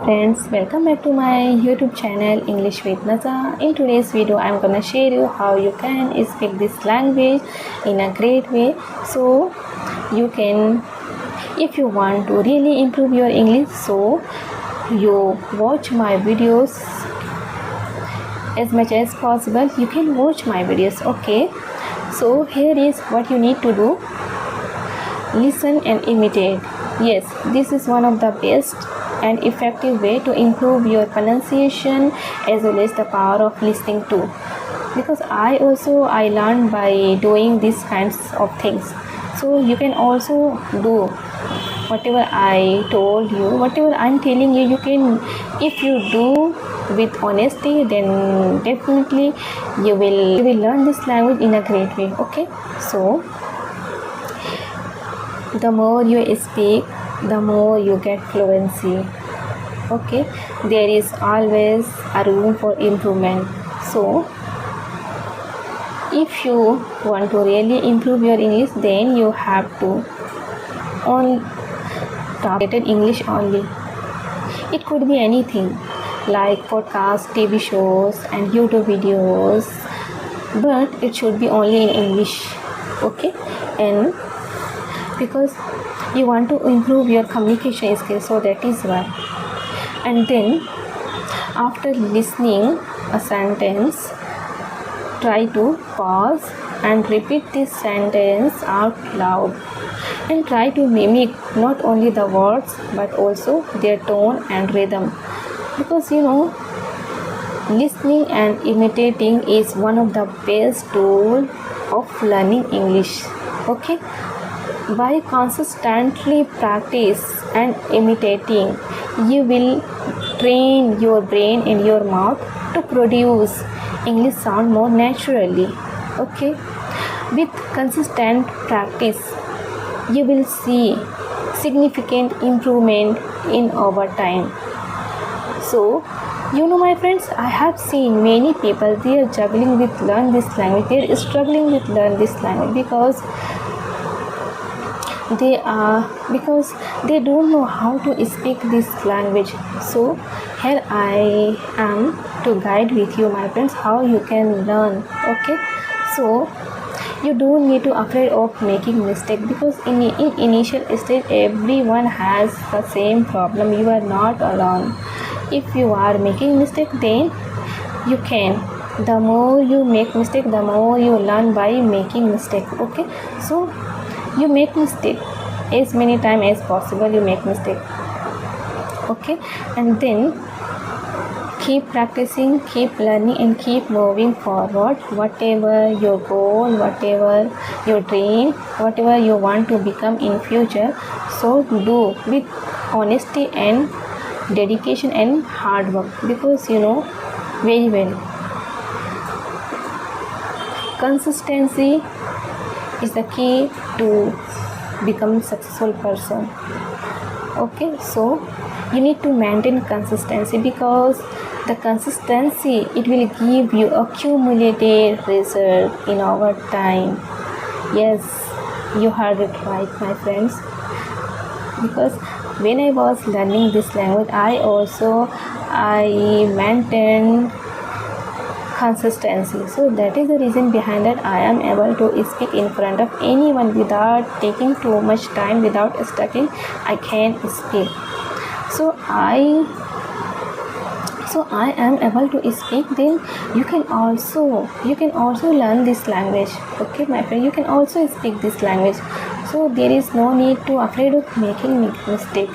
friends, welcome back to my YouTube channel English with Naza. In today's video I'm gonna share you how you can speak this language in a great way. So you can, if you want to really improve your English, so you watch my videos as much as possible. You can watch my videos, okay? So here is what you need to do. Listen and imitate. Yes, this is one of the best and effective way to improve your pronunciation as well as the power of listening too, because I learned by doing these kinds of things. So you can also do whatever I told you, whatever I'm telling you. You can, if you do with honesty, then definitely you will learn this language in a great way, okay? So the more you speak, the more you get fluency, okay? There is always a room for improvement. So if you want to really improve your English, then you have to on targeted English only. It could be anything like podcasts, TV shows and YouTube videos, but it should be only in English, okay? And because you want to improve your communication skills, so that is why. And then after listening a sentence, try to pause and repeat this sentence out loud, and try to mimic not only the words but also their tone and rhythm, because listening and imitating is one of the best tools of learning English, okay? By consistently practice and imitating, you will train your brain and your mouth to produce English sound more naturally, okay? With consistent practice, you will see significant improvement in over time. So my friends, I have seen many people, they are struggling with learn this language. They are struggling with learn this language because they don't know how to speak this language. So here I am to guide with you, my friends, how you can learn, okay? So you don't need to afraid of making mistake, because in initial stage everyone has the same problem. You are not alone. If you are making mistake, then you can, the more you make mistake, the more you learn by making mistake, okay? So you make mistake as many times as possible. You make mistake, okay? And then keep practicing, keep learning and keep moving forward. Whatever your goal, whatever your dream, whatever you want to become in future, so do with honesty and dedication and hard work, because very well, consistency is the key to become successful person, okay? So you need to maintain consistency, because the consistency, it will give you accumulated result in over time. Yes, you heard it right, my friends, because when I was learning this language, I maintained consistency. So that is the reason behind that I am able to speak in front of anyone without taking too much time, without studying. I can speak. So I am able to speak. Then you can also learn this language, okay, my friend? You can also speak this language. So there is no need to afraid of making mistake,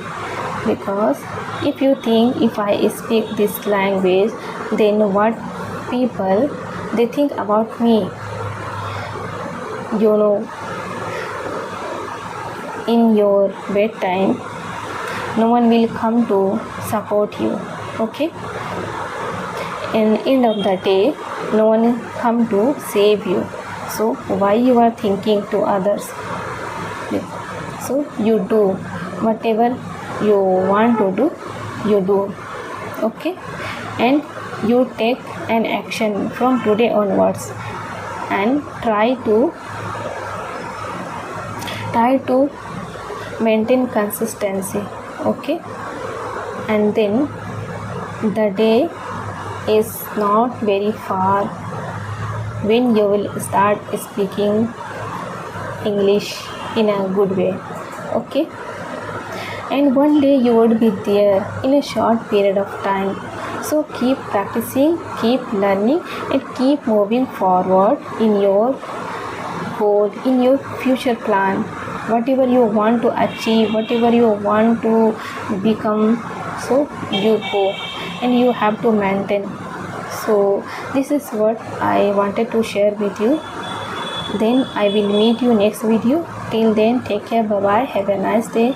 because if you think, if I speak this language, then what people they think about me, in your bedtime, no one will come to support you, okay? And end of the day, no one come to save you. So why you are thinking to others? So you do whatever you want to do, you do, okay? And you take an action from today onwards, and try to maintain consistency, okay? And then the day is not very far when you will start speaking English in a good way. Okay, and one day you would be there in a short period of time. So keep practicing, keep learning, and keep moving forward in your goal, in your future plan, whatever you want to achieve, whatever you want to become. So you go and you have to maintain. So this is what I wanted to share with you. Then I will meet you next video. Till then, take care. Bye bye. Have a nice day.